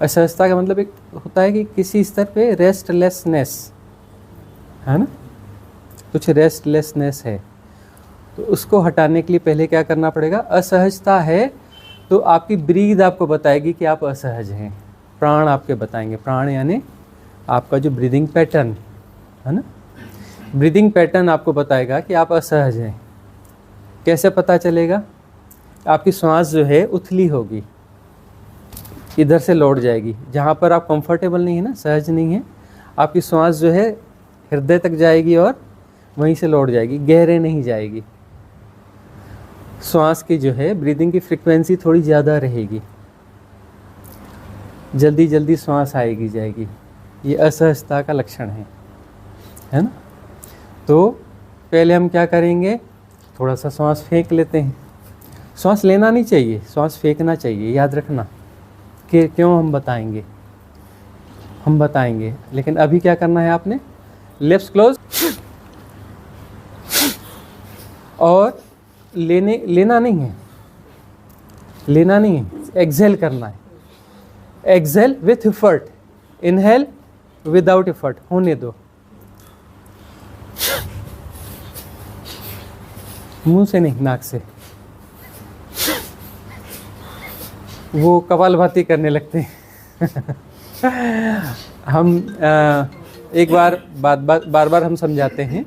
असहजता का मतलब एक होता है कि किसी स्तर पे रेस्टलेसनेस है ना, कुछ रेस्टलेसनेस है, तो उसको हटाने के लिए पहले क्या करना पड़ेगा? असहजता है तो आपकी ब्रीद आपको बताएगी कि आप असहज हैं, प्राण आपके बताएंगे, प्राण यानी आपका जो ब्रीदिंग पैटर्न है ना, ब्रीदिंग पैटर्न आपको बताएगा कि आप असहज हैं। कैसे पता चलेगा? आपकी सांस जो है उथली होगी, इधर से लौट जाएगी, जहाँ पर आप कंफर्टेबल नहीं है ना, सहज नहीं है, आपकी सांस जो है हृदय तक जाएगी और वहीं से लौट जाएगी, गहरे नहीं जाएगी। सांस की जो है ब्रीदिंग की फ्रीक्वेंसी थोड़ी ज़्यादा रहेगी, जल्दी जल्दी सांस आएगी जाएगी, ये असहजता का लक्षण है ना। तो पहले हम क्या करेंगे? थोड़ा सा सांस फेंक लेते हैं। सांस लेना नहीं चाहिए, सांस फेंकना चाहिए, याद रखना। कि क्यों हम बताएंगे, लेकिन अभी क्या करना है आपने? लिप्स क्लोज और लेना नहीं है, एक्सहेल करना है। Exhale with effort, inhale without effort, होने दो। मुंह से नहीं, नाक से। वो कपालभाति करने लगते हैं। हम एक बार हम समझाते हैं।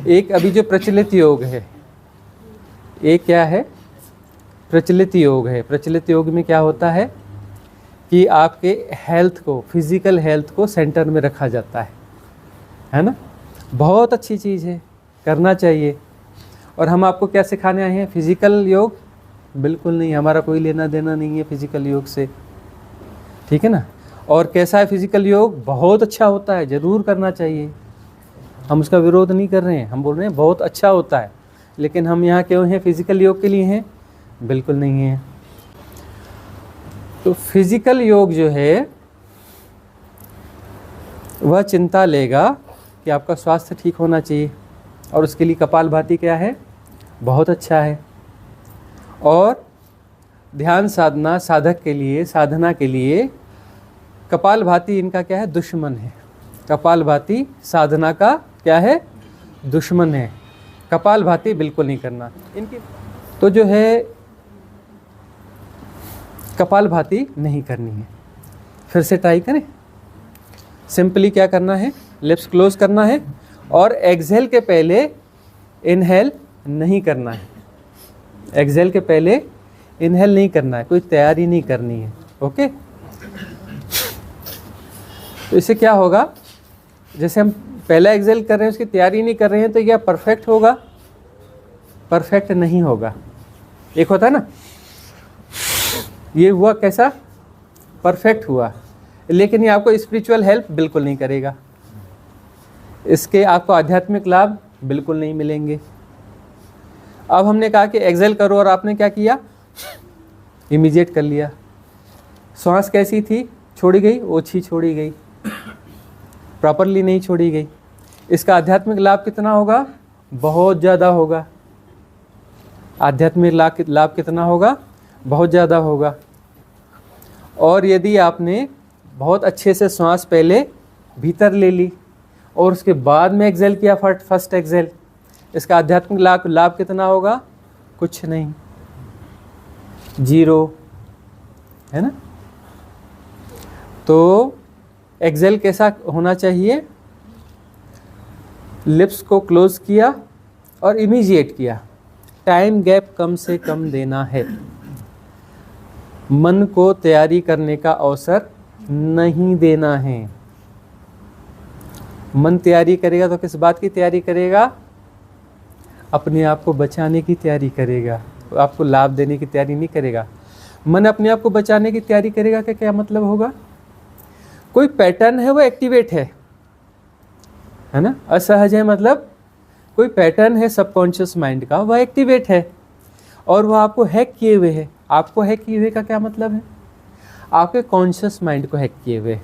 एक अभी जो प्रचलित योग है, एक क्या है? प्रचलित योग है। प्रचलित योग में क्या होता है कि आपके हेल्थ को, फिजिकल हेल्थ को सेंटर में रखा जाता है ना। बहुत अच्छी चीज़ है, करना चाहिए। और हम आपको क्या सिखाने आए हैं? फिजिकल योग? बिल्कुल नहीं, हमारा कोई लेना देना नहीं है फिजिकल योग से, ठीक है ना। और कैसा है फिजिकल योग? बहुत अच्छा होता है, ज़रूर करना चाहिए, हम उसका विरोध नहीं कर रहे हैं, हम बोल रहे हैं बहुत अच्छा होता है। लेकिन हम यहाँ क्यों हैं? फिजिकल योग के लिए हैं? बिल्कुल नहीं है। तो फिजिकल योग जो है वह चिंता लेगा कि आपका स्वास्थ्य ठीक होना चाहिए, और उसके लिए कपालभाति क्या है? बहुत अच्छा है। और ध्यान साधना साधक के लिए, साधना के लिए कपालभाति इनका क्या है? दुश्मन है। कपालभाति साधना का क्या है? दुश्मन है। कपालभाति बिल्कुल नहीं करना इनकी। तो जो है कपालभाति नहीं करनी है। फिर से ट्राई करें। सिंपली क्या करना है? लिप्स क्लोज करना है और एक्सहेल के पहले इनहेल नहीं करना है। एक्सहेल के पहले इनहेल नहीं करना है, कोई तैयारी नहीं करनी है। ओके, तो इससे क्या होगा? जैसे हम पहला एक्सहेल कर रहे हैं, उसकी तैयारी नहीं कर रहे हैं, तो क्या परफेक्ट होगा? परफेक्ट नहीं होगा। एक होता है ना, ये हुआ कैसा? परफेक्ट हुआ, लेकिन ये आपको स्पिरिचुअल हेल्प बिल्कुल नहीं करेगा, इसके आपको आध्यात्मिक लाभ बिल्कुल नहीं मिलेंगे। अब हमने कहा कि एक्सहेल करो, और आपने क्या किया? इमीडिएट कर लिया। सांस कैसी थी? छोड़ी गई, ओछी छोड़ी गई, प्रॉपरली नहीं छोड़ी गई। इसका आध्यात्मिक लाभ कितना होगा? बहुत ज़्यादा होगा। आध्यात्मिक लाभ कितना होगा? बहुत ज़्यादा होगा। और यदि आपने बहुत अच्छे से सांस पहले भीतर ले ली और उसके बाद में एक्सहेल किया, फर्स्ट एक्सहेल, इसका आध्यात्मिक लाभ कितना होगा? कुछ नहीं, जीरो, है ना। तो एक्सहेल कैसा होना चाहिए? लिप्स को क्लोज किया और इमीडिएट किया। टाइम गैप कम से कम देना है। मन को तैयारी करने का अवसर नहीं देना है। मन तैयारी करेगा तो किस बात की तैयारी करेगा? अपने आप को बचाने की तैयारी करेगा, आपको लाभ देने की तैयारी नहीं करेगा। मन अपने आप को बचाने की तैयारी करेगा कि क्या मतलब होगा? कोई पैटर्न है वो एक्टिवेट है ना। असहज है मतलब कोई पैटर्न है सबकॉन्शियस माइंड का, वह एक्टिवेट है और वह आपको हैक किए हुए है। आपको हैक किए हुए का क्या मतलब है? आपके कॉन्शियस माइंड को हैक किए हुए।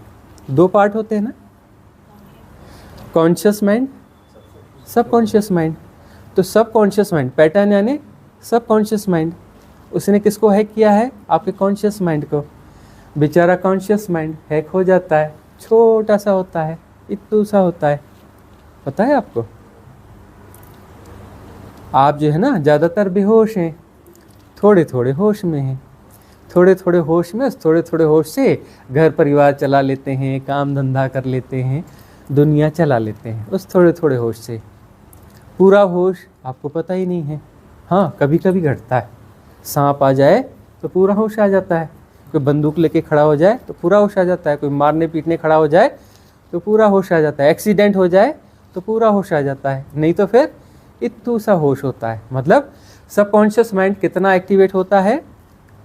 दो पार्ट होते हैं ना, कॉन्शियस माइंड, सबकॉन्शियस माइंड। तो सबकॉन्शियस माइंड पैटर्न यानी सबकॉन्शियस माइंड, उसने किसको हैक किया है? आपके कॉन्शियस माइंड को। बेचारा कॉन्शियस माइंड हैक हो जाता है, छोटा सा होता है, इतना सा होता है, पता है आपको? आप जो है ना ज़्यादातर बेहोश हैं, थोड़े थोड़े होश में हैं, थोड़े थोड़े होश में, थोड़े थोड़े होश से घर परिवार चला लेते हैं, काम धंधा कर लेते हैं, दुनिया चला लेते हैं उस थोड़े थोड़े होश से। पूरा होश आपको पता ही नहीं है। हाँ, कभी कभी घटता है, सांप आ जाए तो पूरा होश आ जाता है, कोई बंदूक लेके खड़ा हो जाए तो पूरा होश आ जाता है, कोई मारने पीटने खड़ा हो जाए तो पूरा होश आ जाता है, एक्सीडेंट हो जाए तो पूरा होश आ जाता है, नहीं तो फिर इत्तू सा होश होता है। मतलब सबकॉन्शियस माइंड कितना एक्टिवेट होता है?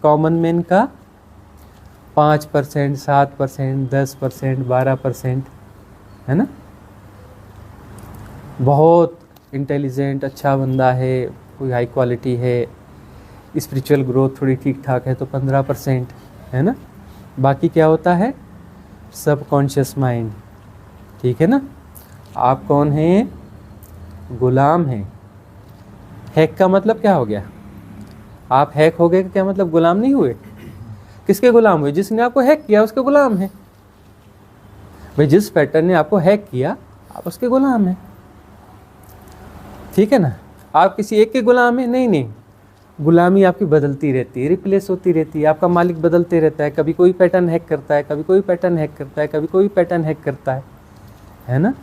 कॉमन मैन का 5%, 7%, 10%, 12%, है ना। बहुत इंटेलिजेंट अच्छा बंदा है, कोई हाई क्वालिटी है, स्पिरिचुअल ग्रोथ थोड़ी ठीक ठाक है तो 15%, है ना। बाकी क्या होता है? सबकॉन्शियस माइंड, ठीक है ना। आप कौन हैं? गुलाम हैं। हैक का मतलब क्या हो गया? आप हैक हो गए, क्या मतलब गुलाम नहीं हुए? किसके गुलाम हुए? जिसने आपको हैक किया उसके गुलाम है भाई। जिस पैटर्न ने आपको हैक किया आप उसके गुलाम हैं, ठीक है ना। आप किसी एक के गुलाम हैं? नहीं नहीं, गुलामी आपकी बदलती रहती है, रिप्लेस होती रहती है, आपका मालिक बदलते रहता है। कभी कोई पैटर्न हैक करता है, कभी कोई पैटर्न हैक करता है, कभी कोई पैटर्न हैक करता है ना।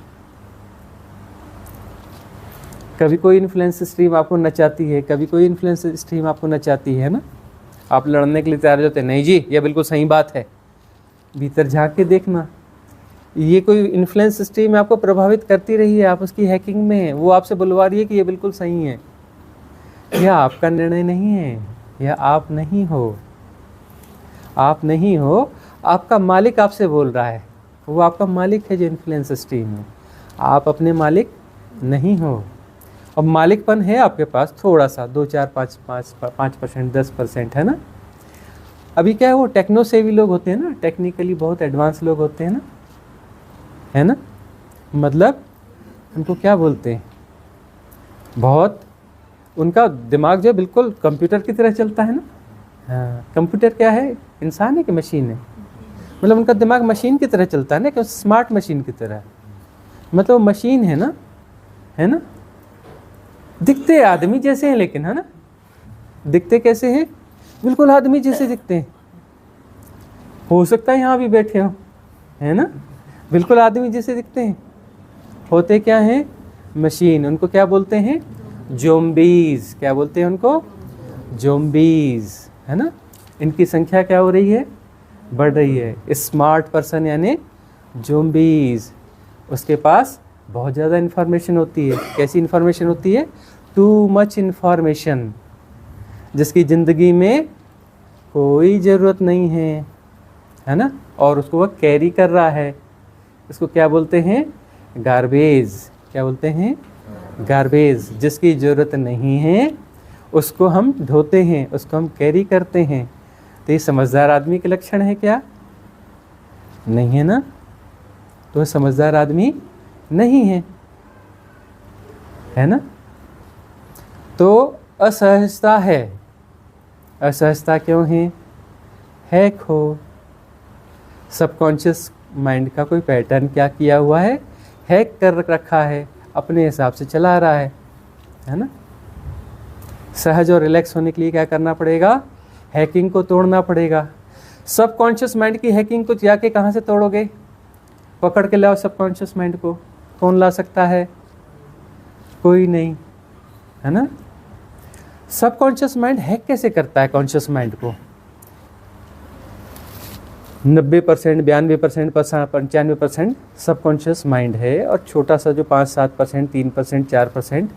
कभी कोई इन्फ्लुएंस स्ट्रीम आपको नचाती है, कभी कोई इन्फ्लुएंस स्ट्रीम आपको नचाती है ना। आप लड़ने के लिए तैयार होते हैं, नहीं जी ये बिल्कुल सही बात है। भीतर झांक के देखना, ये कोई इन्फ्लुएंस स्ट्रीम आपको प्रभावित करती रही है, आप उसकी हैकिंग में है, वो आपसे बुलवा रही है कि ये बिल्कुल सही है। यह आपका निर्णय नहीं है, यह आप नहीं हो, आप नहीं हो, आपका मालिक आपसे बोल रहा है। वो आपका मालिक है जो इन्फ्लुएंस स्ट्रीम है, आप अपने मालिक नहीं हो। और मालिकपन है आपके पास थोड़ा सा, 2, 4, 5%, 10%, है ना। अभी क्या है, वो टेक्नो सेवी लोग होते हैं ना, टेक्निकली बहुत एडवांस लोग होते हैं ना, है ना। मतलब उनको क्या बोलते हैं, बहुत उनका दिमाग जो है बिल्कुल कंप्यूटर की तरह चलता है ना। हाँ, कंप्यूटर क्या है, इंसान है कि मशीन है? मतलब उनका दिमाग मशीन की तरह चलता है ना, कि स्मार्ट मशीन की तरह, मतलब मशीन है ना, है ना। दिखते आदमी जैसे हैं लेकिन, है ना। दिखते कैसे हैं? बिल्कुल आदमी जैसे दिखते हैं। हो सकता है यहाँ भी बैठे हो, है ना, बिल्कुल आदमी जैसे दिखते हैं। होते क्या हैं? मशीन। उनको क्या बोलते हैं? ज़ोंबीज़। क्या बोलते हैं उनको? ज़ोंबीज़, है ना। इनकी संख्या क्या हो रही है? बढ़ रही है। स्मार्ट पर्सन यानी ज़ोंबीज़, उसके पास बहुत ज़्यादा इन्फॉर्मेशन होती है। कैसी इन्फॉर्मेशन होती है? टू मच इन्फॉर्मेशन, जिसकी ज़िंदगी में कोई ज़रूरत नहीं है ना, और उसको वह कैरी कर रहा है। इसको क्या बोलते हैं? गार्बेज। क्या बोलते हैं? गार्बेज। जिसकी ज़रूरत नहीं है उसको हम ढोते हैं, उसको हम कैरी करते हैं। तो ये समझदार आदमी के लक्षण है क्या? नहीं है ना। तो समझदार आदमी नहीं है ना। तो असहजता है। असहजता क्यों है? हैक हो। सबकॉन्शियस माइंड का कोई पैटर्न क्या किया हुआ है? हैक कर रखा है, अपने हिसाब से चला रहा है ना। सहज और रिलैक्स होने के लिए क्या करना पड़ेगा? हैकिंग को तोड़ना पड़ेगा। सबकॉन्शियस माइंड की हैकिंग को जाके कहाँ से तोड़ोगे? पकड़ के लाओ सबकॉन्शियस माइंड को। कौन ला सकता है? कोई नहीं, है ना। सबकॉन्शियस माइंड हैक कैसे करता है कॉन्शियस माइंड को? 90%, 92%, 95% सबकॉन्शियस माइंड है, और छोटा सा जो 5-7%, 3%, 4%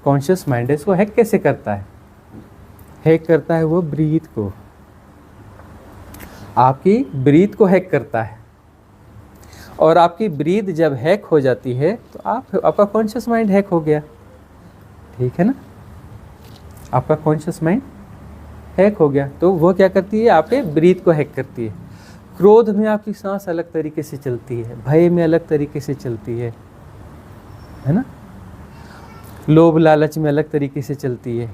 कॉन्शियस माइंड है, इसको हैक कैसे करता है? हैक करता है वो ब्रीथ को, आपकी ब्रीथ को हैक करता है। और आपकी ब्रीथ जब हैक हो जाती है तो आपका कॉन्शियस माइंड हैक हो गया, ठीक है ना। आपका कॉन्शियस माइंड हैक हो गया, तो वो क्या करती है? आपके ब्रीथ को हैक करती है। क्रोध में आपकी सांस अलग तरीके से चलती है, भय में अलग तरीके से चलती है ना। लोभ लालच में अलग तरीके से चलती है।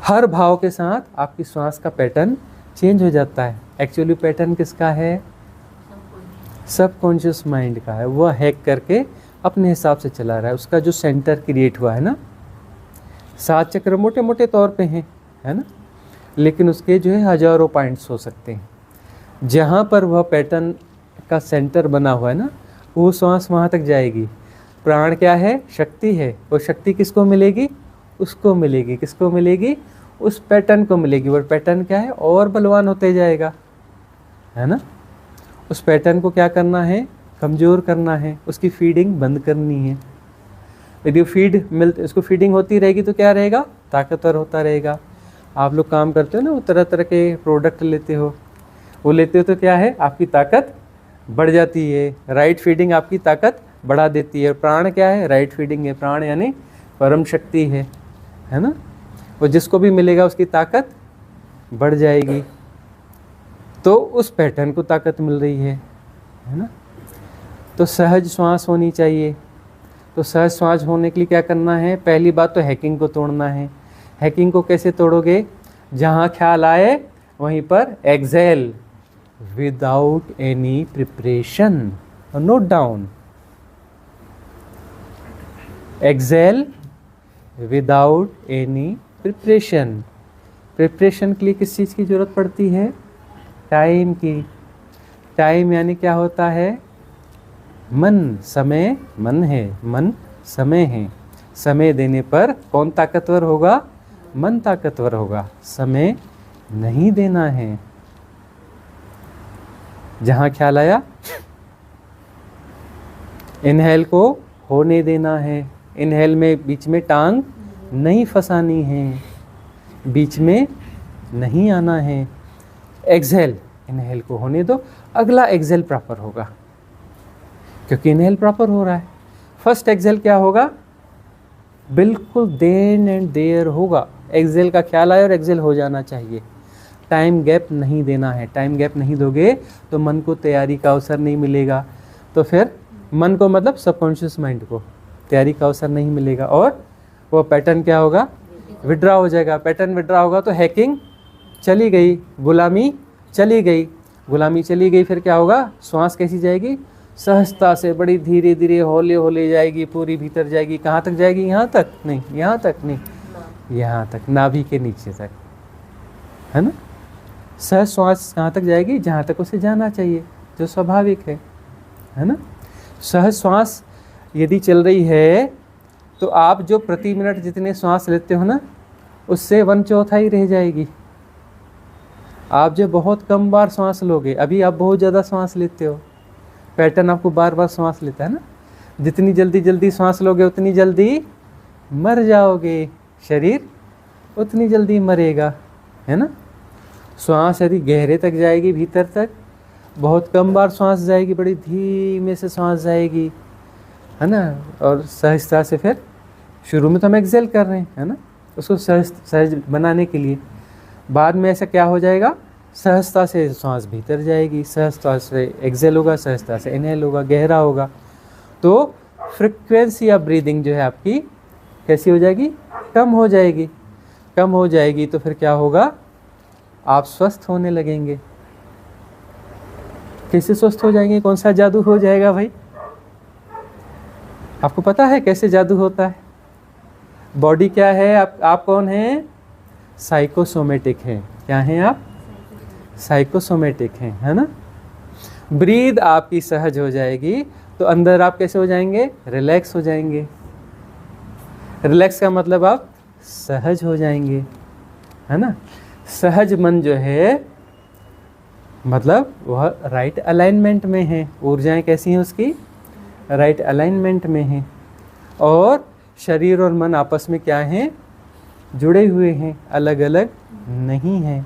हर भाव के साथ आपकी श्वास का पैटर्न चेंज हो जाता है। एक्चुअली पैटर्न किसका है? सबकॉन्शियस माइंड का है। वह हैक करके अपने हिसाब से चला रहा है। उसका जो सेंटर क्रिएट हुआ है ना, 7 चक्र मोटे मोटे तौर पे हैं, है ना, लेकिन उसके जो है हजारों पॉइंट्स हो सकते हैं। जहाँ पर वह पैटर्न का सेंटर बना हुआ है ना, वो श्वास वहाँ तक जाएगी। प्राण क्या है? शक्ति है। वो शक्ति किसको मिलेगी? उसको मिलेगी। किसको मिलेगी? उस पैटर्न को मिलेगी। और पैटर्न क्या है? और बलवान होते जाएगा, है ना। उस पैटर्न को क्या करना है? कमज़ोर करना है। उसकी फीडिंग बंद करनी है। यदि उसको फीडिंग होती रहेगी तो क्या रहेगा? ताकतवर होता रहेगा। आप लोग काम करते हो ना, वो तरह तरह के प्रोडक्ट लेते हो, वो लेते हो तो क्या है? आपकी ताकत बढ़ जाती है। राइट फीडिंग आपकी ताकत बढ़ा देती है। प्राण क्या है? राइट फीडिंग है। प्राण यानी परम शक्ति है ना। वो जिसको भी मिलेगा उसकी ताकत बढ़ जाएगी। तो उस पैटर्न को ताकत मिल रही है ना। तो सहज श्वास होनी चाहिए। तो सहज श्वास होने के लिए क्या करना है? पहली बात तो हैकिंग को तोड़ना है। हैकिंग को कैसे तोड़ोगे? जहाँ ख्याल आए वहीं पर excel without any preparation. Note down, excel without any preparation. Preparation के लिए किस चीज़ की ज़रूरत पड़ती है? टाइम की। टाइम यानी क्या होता है? मन। समय मन है, मन समय है। समय देने पर कौन ताकतवर होगा? मन ताकतवर होगा। समय नहीं देना है। जहाँ ख्याल आया इनहेल को होने देना है। इनहेल में बीच में टांग नहीं फंसानी है, बीच में नहीं आना है। एक्सेल, इनहेल को होने दो, अगला एक्सेल प्रॉपर होगा, क्योंकि इनहेल प्रॉपर हो रहा है। फर्स्ट एक्सेल क्या होगा? बिल्कुल देन एंड देयर होगा। एक्सेल का ख्याल आया और एक्सेल हो जाना चाहिए। टाइम गैप नहीं देना है। टाइम गैप नहीं दोगे तो मन को तैयारी का अवसर नहीं मिलेगा। तो फिर मन को मतलब सबकॉन्शियस माइंड को तैयारी का अवसर नहीं मिलेगा और वो पैटर्न क्या होगा? विड्रा हो जाएगा। पैटर्न विड्रा होगा तो हैकिंग चली गई, गुलामी चली गई। गुलामी चली गई फिर क्या होगा? श्वास कैसी जाएगी? सहजता से, बड़ी धीरे धीरे हौले हौले जाएगी, पूरी भीतर जाएगी। कहाँ तक जाएगी? यहाँ तक नहीं, यहाँ तक नहीं, यहाँ तक, नाभि के नीचे तक, है ना। सहज श्वास कहाँ तक जाएगी? जहाँ तक उसे जाना चाहिए, जो स्वाभाविक है ना। सहज श्वास यदि चल रही है तो आप जो प्रति मिनट जितने श्वास लेते हो ना, उससे 1/4 ही रह जाएगी। आप जो बहुत कम बार श्वास लोगे, अभी आप बहुत ज़्यादा श्वास लेते हो, पैटर्न आपको बार बार श्वास लेता है ना। जितनी जल्दी जल्दी श्वास लोगे उतनी जल्दी मर जाओगे, शरीर उतनी जल्दी मरेगा, है ना। श्वास यदि गहरे तक जाएगी, भीतर तक, बहुत कम बार श्वास जाएगी, बड़ी धीमे से श्वास जाएगी, है ना। और सहजता से फिर शुरू में तो हम एक्सेल कर रहे हैं, है ना, उसको सहज बनाने के लिए। बाद में ऐसा क्या हो जाएगा? सहजता से श्वास भीतर जाएगी, सहजता से एक्सेल होगा, सहजता से इनहेल होगा, गहरा होगा। तो फ्रिक्वेंसी ऑफ ब्रीदिंग जो है आपकी कैसी हो जाएगी? कम हो जाएगी। कम हो जाएगी तो फिर क्या होगा? आप स्वस्थ होने लगेंगे। कैसे स्वस्थ हो जाएंगे? कौन सा जादू हो जाएगा भाई? आपको पता है कैसे जादू होता है? बॉडी क्या है? आप कौन हैं? साइकोसोमेटिक हैं। क्या हैं आप? साइकोसोमेटिक हैं, है ना। ब्रीद आपकी सहज हो जाएगी तो अंदर आप कैसे हो जाएंगे? रिलैक्स हो जाएंगे। रिलैक्स का मतलब आप सहज हो जाएंगे, है ना। सहज मन जो है मतलब वह राइट अलाइनमेंट में है। ऊर्जाएं कैसी हैं उसकी? राइट अलाइनमेंट में हैं। और शरीर और मन आपस में क्या हैं? जुड़े हुए हैं, अलग अलग नहीं हैं।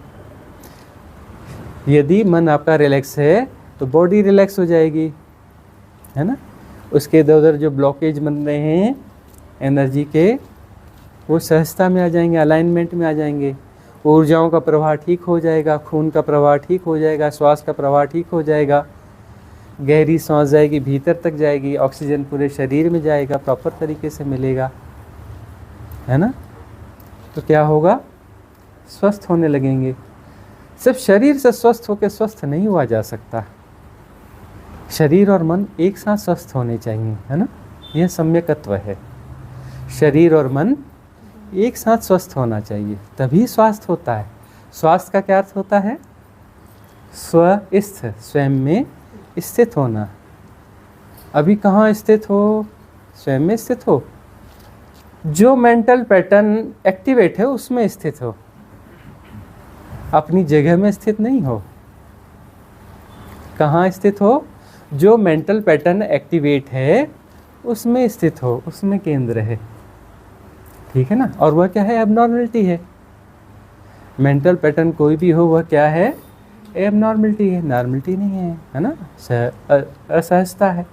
यदि मन आपका रिलैक्स है तो बॉडी रिलैक्स हो जाएगी, है ना। उसके इधर उधर जो ब्लॉकेज बन रहे हैं एनर्जी के, वो सहजता में आ जाएंगे, अलाइनमेंट में आ जाएंगे। ऊर्जाओं का प्रवाह ठीक हो जाएगा, खून का प्रवाह ठीक हो जाएगा, श्वास का प्रवाह ठीक हो जाएगा। गहरी सांस जाएगी, भीतर तक जाएगी, ऑक्सीजन पूरे शरीर में जाएगा, प्रॉपर तरीके से मिलेगा, है ना। तो क्या होगा? स्वस्थ होने लगेंगे। सिर्फ शरीर से स्वस्थ होकर स्वस्थ नहीं हुआ जा सकता, शरीर और मन एक साथ स्वस्थ होने चाहिए, है ना। यह सम्यकत्व है, शरीर और मन एक साथ स्वस्थ होना चाहिए, तभी स्वास्थ्य होता है। स्वास्थ्य का क्या अर्थ होता है? स्वस्थ, स्वयं में स्थित होना। अभी कहाँ स्थित हो? स्वयं में स्थित हो। जो मेंटल पैटर्न एक्टिवेट है उसमें स्थित हो, अपनी जगह में स्थित नहीं हो। कहाँ स्थित हो? जो मेंटल पैटर्न एक्टिवेट है उसमें स्थित हो, उसमें केंद्र है, ठीक है ना। और वह क्या है? एबनॉर्मलिटी है। मेंटल पैटर्न कोई भी हो वह क्या है? एबनॉर्मलिटी है, नॉर्मलिटी नहीं है, है ना। असहजता है।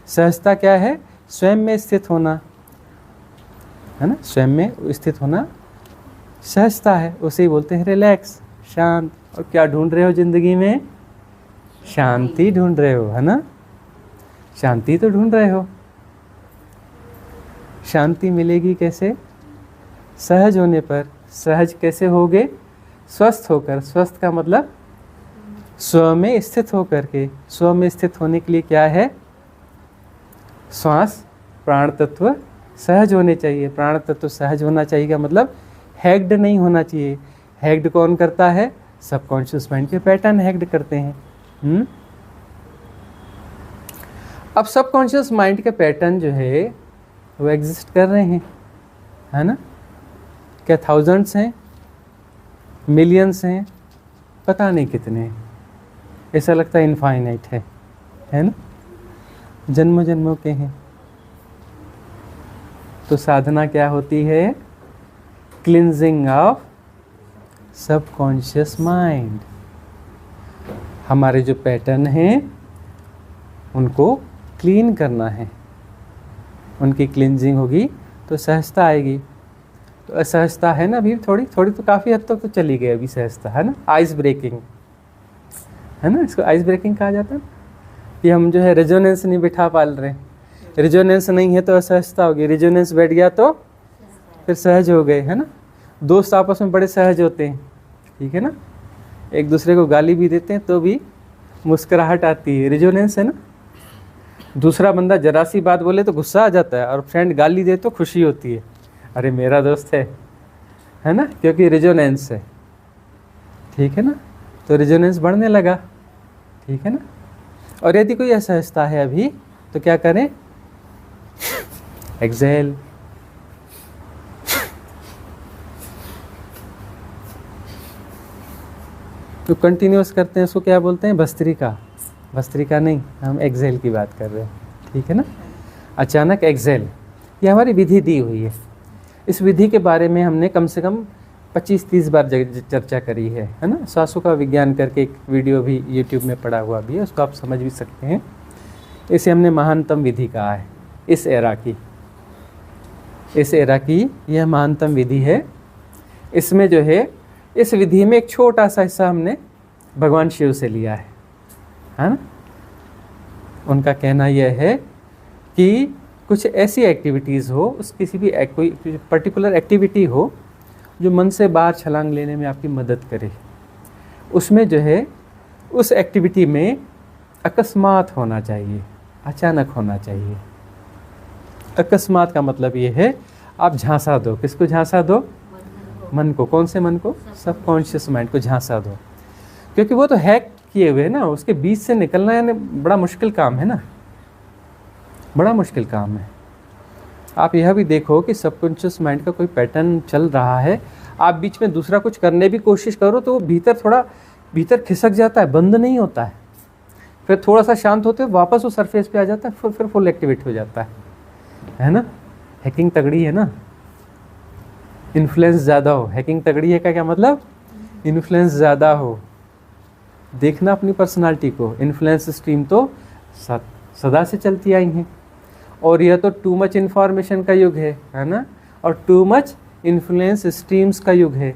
सहजता क्या है? स्वयं में स्थित होना, है ना। स्वयं में स्थित होना सहजता है, उसे बोलते हैं रिलैक्स, शांत। और क्या ढूंढ रहे हो जिंदगी में? शांति ढूंढ रहे हो, है ना। शांति तो ढूंढ रहे हो। शांति मिलेगी कैसे? सहज होने पर। सहज कैसे होगे? स्वस्थ होकर। स्वस्थ का मतलब स्व में स्थित होकर के। स्व में स्थित होने के लिए क्या है? श्वास, प्राण तत्व सहज होने चाहिए। प्राण तत्व सहज होना चाहिए का मतलब हैग्ड नहीं होना चाहिए। हैग्ड कौन करता है? सबकॉन्शियस माइंड के पैटर्न हैग्ड करते हैं। अब सबकॉन्शियस माइंड के पैटर्न जो है वो एग्जिस्ट कर रहे हैं, है ना। क्या थाउजेंड्स हैं, मिलियंस हैं, पता नहीं कितने हैं। ऐसा लगता है इनफाइनाइट है ना। जन्मों जन्मों के हैं। तो साधना क्या होती है? Cleansing of subconscious mind. हमारे जो पैटर्न हैं उनको क्लीन करना है। उनकी क्लिनजिंग होगी तो सहजता आएगी। तो असहजता है ना अभी थोड़ी थोड़ी, तो काफ़ी हद तक तो चली गई अभी सहजता, है ना। आइस ब्रेकिंग, है ना। इसको आइस ब्रेकिंग कहा जाता है कि हम जो है रेजोनेंस नहीं बिठा पाल रहे हैं। रेजोनेंस नहीं है तो असहजता होगी, रेजोनेंस बैठ गया तो फिर सहज हो गए, है ना। दोस्त आपस में बड़े सहज होते हैं, ठीक है ना। एक दूसरे को गाली भी देते हैं तो भी मुस्कुराहट आती है, रेजोनेंस है ना। दूसरा बंदा जरा सी बात बोले तो गुस्सा आ जाता है, और फ्रेंड गाली दे तो खुशी होती है, अरे मेरा दोस्त है ना, क्योंकि रेजोनेंस है, ठीक है ना। तो रेजोनेंस बढ़ने लगा, ठीक है ना। और यदि कोई असहजता है अभी तो क्या करें? एक्सेल। तो कंटिन्यूअस करते हैं, उसको क्या बोलते हैं? भस्त्रिका। भस्त्रिका नहीं, हम एक्सेल की बात कर रहे हैं, ठीक है ना। अचानक एक्सेल, ये हमारी विधि दी हुई है। इस विधि के बारे में हमने कम से कम 25-30 बार चर्चा करी है ना। श्वासों का विज्ञान करके एक वीडियो भी यूट्यूब में पड़ा हुआ भी है, उसको आप समझ भी सकते हैं। इसे हमने महानतम विधि कहा है। इस एरा की यह महानतम विधि है। इसमें जो है, इस विधि में एक छोटा सा हिस्सा हमने भगवान शिव से लिया है ना। उनका कहना यह है कि कुछ ऐसी एक्टिविटीज़ हो, उस किसी भी कोई पर्टिकुलर एक्टिविटी हो जो मन से बाहर छलांग लेने में आपकी मदद करे। उसमें जो है, उस एक्टिविटी में अकस्मात होना चाहिए, अचानक होना चाहिए। अकस्मात का मतलब ये है, आप झांसा दो। किसको झांसा दो? मन को। कौन से मन को? सबकॉन्शियस माइंड को झांसा दो, क्योंकि वो तो हैक किए हुए है ना, उसके बीच से निकलना यानी बड़ा मुश्किल काम है ना, बड़ा मुश्किल काम है। आप यह भी देखो कि सबकॉन्शियस माइंड का कोई पैटर्न चल रहा है, आप बीच में दूसरा कुछ करने भी कोशिश करो तो वो भीतर खिसक जाता है, बंद नहीं होता है। फिर थोड़ा सा शांत होते हुए वापस वो सरफेस पे आ जाता है, फिर फुल एक्टिवेट हो जाता है ना। हैकिंग तगड़ी है ना, इन्फ्लुएंस ज़्यादा हो। हैकिंग तगड़ी है का क्या मतलब? इन्फ्लुएंस ज़्यादा हो। देखना अपनी पर्सनालिटी को, इन्फ्लुएंस स्ट्रीम तो सदा से चलती आई हैं, और यह तो टू मच इन्फॉर्मेशन का युग है ना, और टू मच इन्फ्लुएंस स्ट्रीम्स का युग है।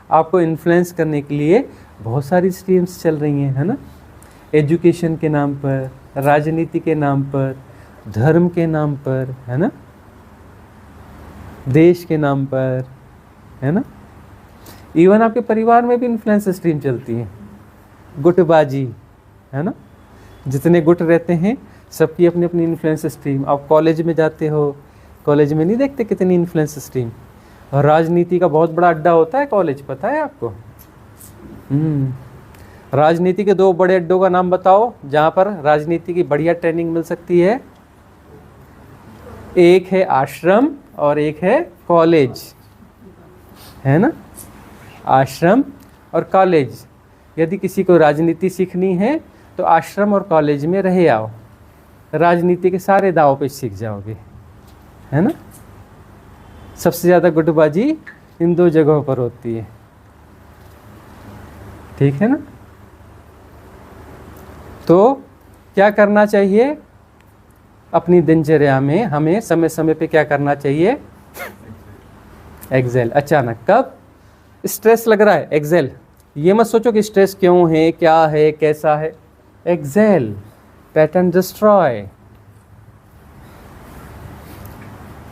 आपको इन्फ्लुएंस करने के लिए बहुत सारी स्ट्रीम्स चल रही हैं, है ना। एजुकेशन के नाम पर, राजनीति के नाम पर, धर्म के नाम पर, है ना, देश के नाम पर, है ना। इवन आपके परिवार में भी इन्फ्लुएंस स्ट्रीम चलती है, गुटबाजी, है ना। जितने गुट रहते हैं सबकी अपनी अपनी इन्फ्लुएंस स्ट्रीम। आप कॉलेज में जाते हो, कॉलेज में नहीं देखते कितनी इन्फ्लुएंस स्ट्रीम। और राजनीति का बहुत बड़ा अड्डा होता है कॉलेज, पता है आपको। राजनीति के 2 बड़े अड्डों का नाम बताओ जहाँ पर राजनीति की बढ़िया ट्रेनिंग मिल सकती है। एक है आश्रम और एक है कॉलेज, है ना। आश्रम और कॉलेज। यदि किसी को राजनीति सीखनी है तो आश्रम और कॉलेज में रहे आओ, राजनीति के सारे दाव पे सीख जाओगे, है ना। सबसे ज़्यादा गुटबाजी इन 2 जगहों पर होती है, ठीक है ना। तो क्या करना चाहिए अपनी दिनचर्या में, हमें समय समय पे क्या करना चाहिए? एक्सेल। अचानक कब स्ट्रेस लग रहा है, एक्सेल। ये मत सोचो कि स्ट्रेस क्यों है, क्या है, कैसा है। Excel, pattern destroy.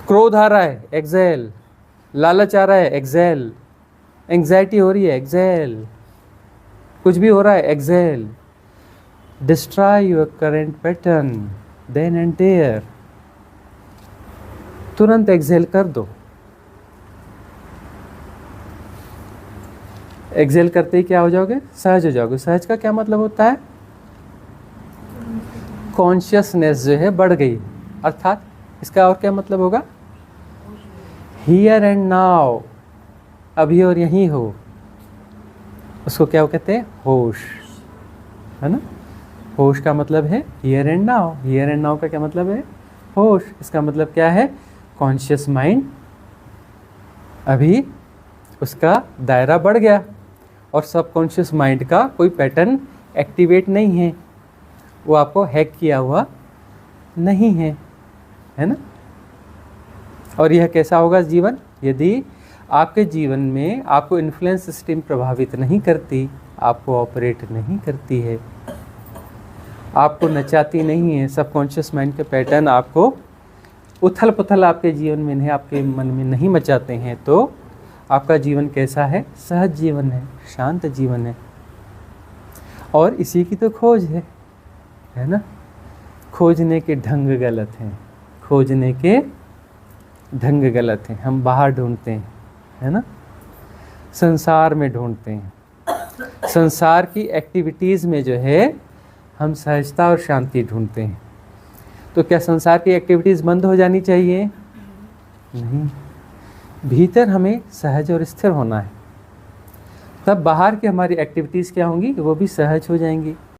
क्रोध आ रहा है, एक्सेल। लालच आ रहा है, एक्सेल। एंग्जाइटी हो रही है, एक्सेल। कुछ भी हो रहा है, excel. Destroy your current pattern then and there. तुरंत एक्सेल कर दो। एक्सेल करते ही क्या हो जाओगे? सहज हो जाओगे। सहज का क्या मतलब होता है? कॉन्शियसनेस जो है बढ़ गई, अर्थात इसका और क्या मतलब होगा? हियर एंड नाउ, अभी और यहीं हो। उसको क्या कहते हैं? होश, है ना। होश का मतलब है here and now. Here and now का क्या मतलब है? होश। इसका मतलब क्या है? कॉन्शियस माइंड अभी उसका दायरा बढ़ गया और सबकॉन्शियस माइंड का कोई पैटर्न एक्टिवेट नहीं है, वो आपको हैक किया हुआ नहीं है, है ना। और यह कैसा होगा जीवन? यदि आपके जीवन में आपको इन्फ्लुएंस सिस्टम प्रभावित नहीं करती, आपको ऑपरेट नहीं करती है, आपको नचाती नहीं है, सबकॉन्शियस माइंड के पैटर्न आपको उथल पुथल आपके जीवन में नहीं, आपके मन में नहीं मचाते हैं, तो आपका जीवन कैसा है? सहज जीवन है, शांत जीवन है। और इसी की तो खोज है ना। खोजने के ढंग गलत हैं, खोजने के ढंग गलत हैं। हम बाहर ढूंढते हैं, है ना, संसार में ढूंढते हैं। संसार की एक्टिविटीज़ में जो है हम सहजता और शांति ढूंढते हैं। तो क्या संसार की एक्टिविटीज़ बंद हो जानी चाहिए? नहीं, भीतर हमें सहज और स्थिर होना है, तब बाहर की हमारी एक्टिविटीज़ क्या होंगी? वो भी सहज हो जाएंगी।